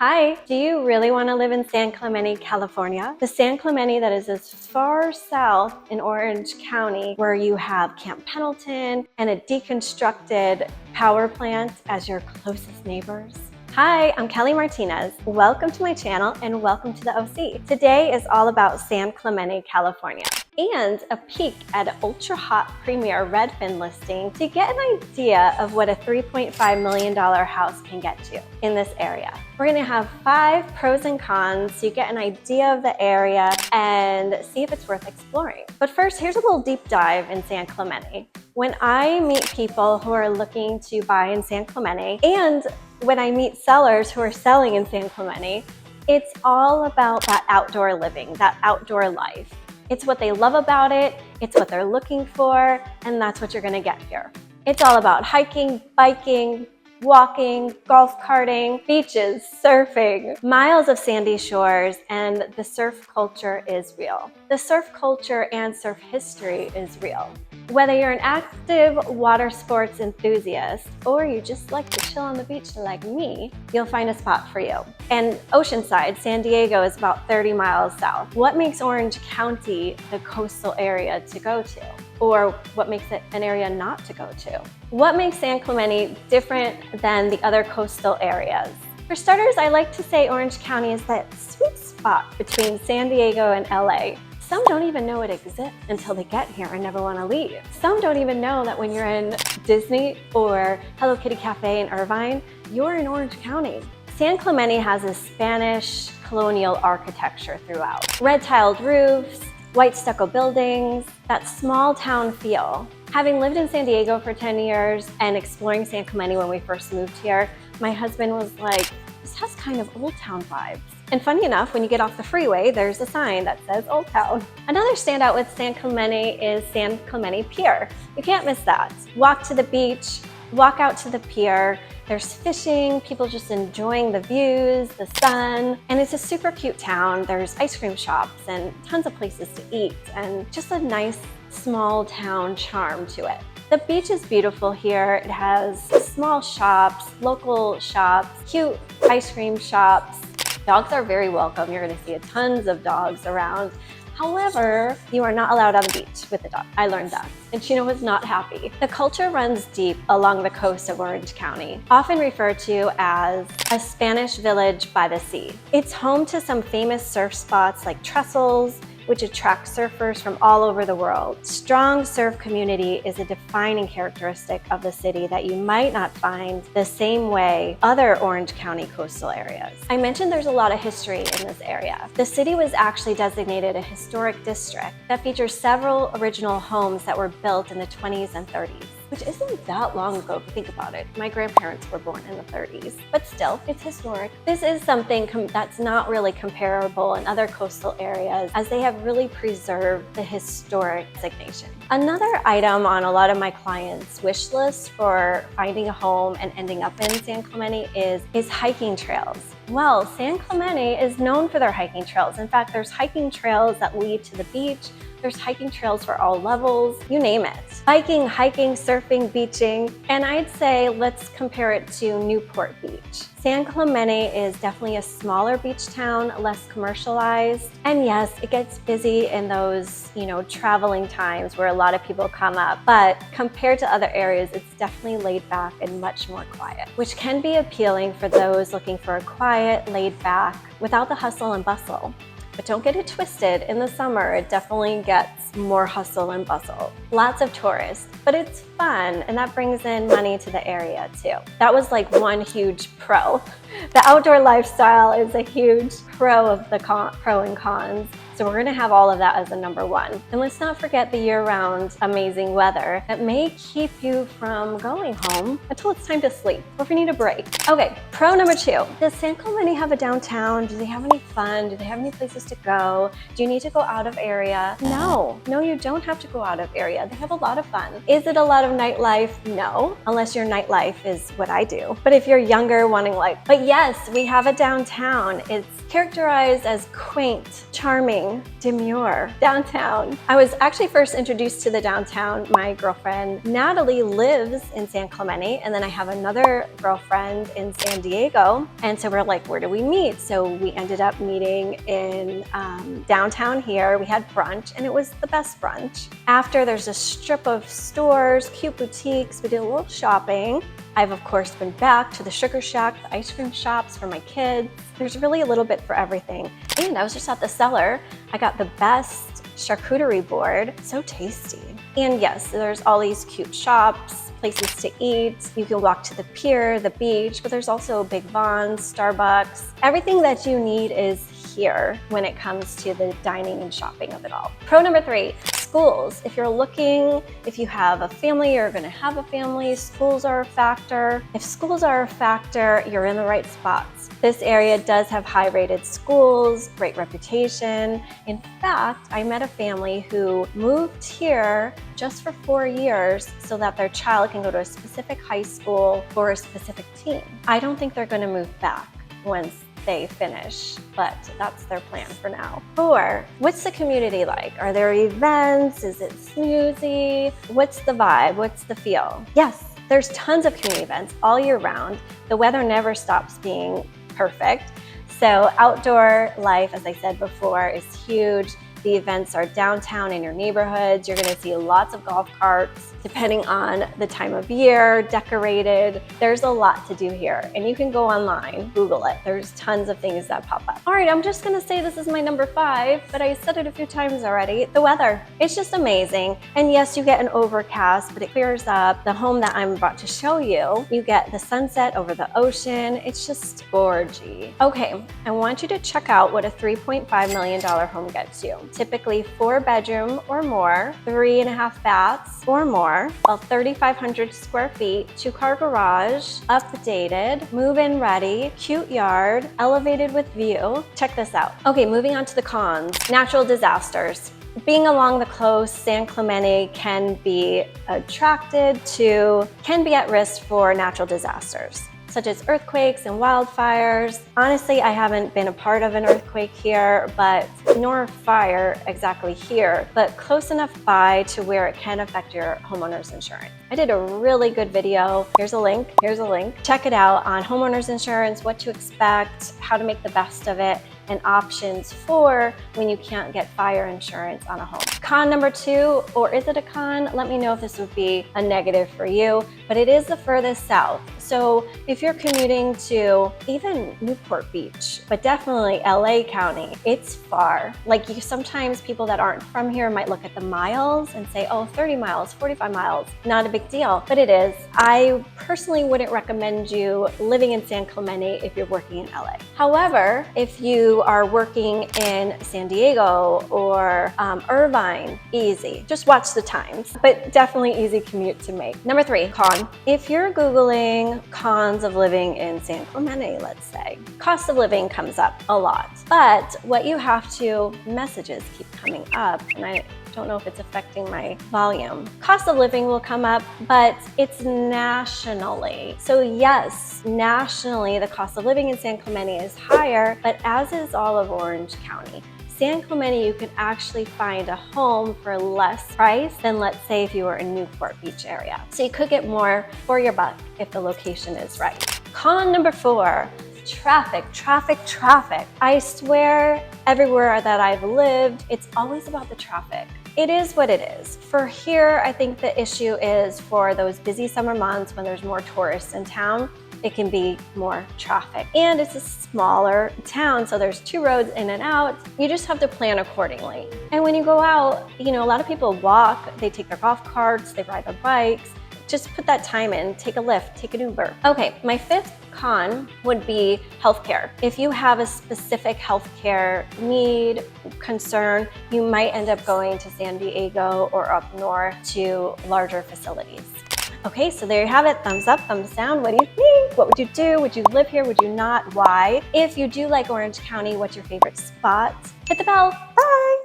Hi, do you really want to live in San Clemente, California? The San Clemente that is as far south in Orange County, where you have Camp Pendleton and a deconstructed power plant as your closest neighbors? Hi, I'm Kellie Martinez. Welcome to my channel and welcome to the OC. Today is all about San Clemente, California, and a peek at an ultra hot premier Redfin listing to get an idea of what a $3.5 million house can get you in this area. We're gonna have 5 pros and cons so you get an idea of the area and see if it's worth exploring. But first, here's a little deep dive in San Clemente. When I meet people who are looking to buy in San Clemente, and when I meet sellers who are selling in San Clemente, it's all about that outdoor living, that outdoor life. It's what they love about it, it's what they're looking for, and that's what you're gonna get here. It's all about hiking, biking, walking, golf carting, beaches, surfing, miles of sandy shores, and the surf culture is real. The surf culture and surf history is real. Whether you're an active water sports enthusiast or you just like to chill on the beach like me, you'll find a spot for you. And Oceanside, San Diego is about 30 miles south. What makes Orange County the coastal area to go to? Or what makes it an area not to go to? What makes San Clemente different than the other coastal areas? For starters, I like to say Orange County is that sweet spot between San Diego and LA. Some don't even know it exists until they get here and never want to leave. Some don't even know that when you're in Disney or Hello Kitty Cafe in Irvine, you're in Orange County. San Clemente has a Spanish colonial architecture throughout. Red tiled roofs, white stucco buildings, that small town feel. Having lived in San Diego for 10 years and exploring San Clemente when we first moved here, my husband was like, this has kind of Old Town vibes. And funny enough, when you get off the freeway, there's a sign that says Old Town. Another standout with San Clemente is San Clemente Pier. You can't miss that. Walk to the beach, walk out to the pier. There's fishing, people just enjoying the views, the sun, and it's a super cute town. There's ice cream shops and tons of places to eat and just a nice small town charm to it. The beach is beautiful here. It has small shops, local shops, cute ice cream shops. Dogs are very welcome. You're gonna see tons of dogs around. However, you are not allowed on the beach with the dog. I learned that, and Chino was not happy. The culture runs deep along the coast of Orange County, often referred to as a Spanish village by the sea. It's home to some famous surf spots like Trestles, which attract surfers from all over the world. Strong surf community is a defining characteristic of the city that you might not find the same way other Orange County coastal areas. I mentioned there's a lot of history in this area. The city was actually designated a historic district that features several original homes that were built in the 20s and 30s. Which isn't that long ago if you think about it. My grandparents were born in the 30s, but still, it's historic. This is something that's not really comparable in other coastal areas, as they have really preserved the historic designation. Another item on a lot of my clients' wish list for finding a home and ending up in San Clemente is hiking trails. Well, San Clemente is known for their hiking trails. In fact, there's hiking trails that lead to the beach. There's hiking trails for all levels, you name it. Biking, hiking, surfing, beaching, and I'd say let's compare it to Newport Beach. San Clemente is definitely a smaller beach town, less commercialized. And yes, it gets busy in those, traveling times where a lot of people come up. But compared to other areas, it's definitely laid back and much more quiet, which can be appealing for those looking for a quiet, laid back, without the hustle and bustle. But don't get it twisted, in the summer, it definitely gets more hustle and bustle. Lots of tourists, but it's fun, and that brings in money to the area too. That was like one huge pro. The outdoor lifestyle is a huge pro of the pro and cons. So we're gonna have all of that as a number 1. And let's not forget the year-round amazing weather that may keep you from going home until it's time to sleep, or if you need a break. Okay, pro number 2. Does San Clemente have a downtown? Do they have any fun? Do they have any places to go? Do you need to go out of area? No, to. No, you don't have to go out of area. They have a lot of fun. Is it a lot of nightlife? No, unless your nightlife is what I do. But if you're younger, wanting life. But yes, we have a downtown. It's characterized as quaint, charming, demure downtown. I was actually first introduced to the downtown. My girlfriend Natalie lives in San Clemente, and then I have another girlfriend in San Diego. And so we're like, where do we meet? So we ended up meeting in downtown here. We had brunch, and it was the best brunch. After, there's a strip of stores, cute boutiques. We did a little shopping. I've of course been back to the Sugar Shack, the ice cream shops for my kids. There's really a little bit for everything. And I was just at the cellar. I got the best charcuterie board. So tasty. And yes, there's all these cute shops, places to eat. You can walk to the pier, the beach, but there's also Big Vons, Starbucks. Everything that you need is here when it comes to the dining and shopping of it all. Pro number 3, schools. If you're looking, if you have a family, you're gonna have a family, schools are a factor. If schools are a factor, you're in the right spots. This area does have high-rated schools, great reputation. In fact, I met a family who moved here just for 4 years so that their child can go to a specific high school for a specific team. I don't think they're gonna move back once they finish, but that's their plan for now. 4, what's the community like? Are there events? Is it snoozy? What's the vibe? What's the feel? Yes, there's tons of community events all year round. The weather never stops being perfect. So outdoor life, as I said before, is huge. The events are downtown in your neighborhoods. You're gonna see lots of golf carts, depending on the time of year, decorated. There's a lot to do here, and you can go online, Google it. There's tons of things that pop up. All right, I'm just gonna say this is my number 5, but I said it a few times already. The weather, it's just amazing. And yes, you get an overcast, but it clears up. The home that I'm about to show you, you get the sunset over the ocean. It's just gorgeous. Okay, I want you to check out what a $3.5 million home gets you. Typically 4 bedroom or more, 3.5 baths or more, about 3,500 square feet, 2-car garage, updated, move-in ready, cute yard, elevated with view. Check this out. Okay, moving on to the cons. Natural disasters. Being along the coast, San Clemente can be at risk for natural disasters, such as earthquakes and wildfires. Honestly, I haven't been a part of an earthquake here, nor a fire exactly here, but close enough by to where it can affect your homeowner's insurance. I did a really good video. Here's a link. Check it out on homeowner's insurance, what to expect, how to make the best of it, and options for when you can't get fire insurance on a home. Con number 2, or is it a con? Let me know if this would be a negative for you, but it is the furthest south. So if you're commuting to even Newport Beach, but definitely LA County, it's far. Sometimes people that aren't from here might look at the miles and say, oh, 30 miles, 45 miles, not a big deal, but it is. I personally wouldn't recommend you living in San Clemente if you're working in LA. However, if you are working in San Diego or Irvine, easy. Just watch the times, but definitely easy commute to make. Number 3, con. If you're Googling cons of living in San Clemente, let's say, cost of living comes up a lot, but what you have to, messages keep coming up, and I don't know if it's affecting my volume. Cost of living will come up, but it's nationally. So yes, nationally, the cost of living in San Clemente is higher, but as is all of Orange County. San Clemente, you can actually find a home for less price than, let's say, if you were in Newport Beach area. So you could get more for your buck if the location is right. Con number 4, traffic. I swear everywhere that I've lived, it's always about the traffic. It is what it is. For here, I think the issue is for those busy summer months when there's more tourists in town, it can be more traffic. And it's a smaller town, so there's 2 roads in and out. You just have to plan accordingly. And when you go out, a lot of people walk, they take their golf carts, they ride their bikes. Just put that time in, take a Lyft, take an Uber. Okay, my 5th con would be healthcare. If you have a specific healthcare need, concern, you might end up going to San Diego or up north to larger facilities. Okay, so there you have it. Thumbs up, thumbs down. What do you think? What would you do? Would you live here? Would you not? Why? If you do like Orange County, what's your favorite spot? Hit the bell. Bye.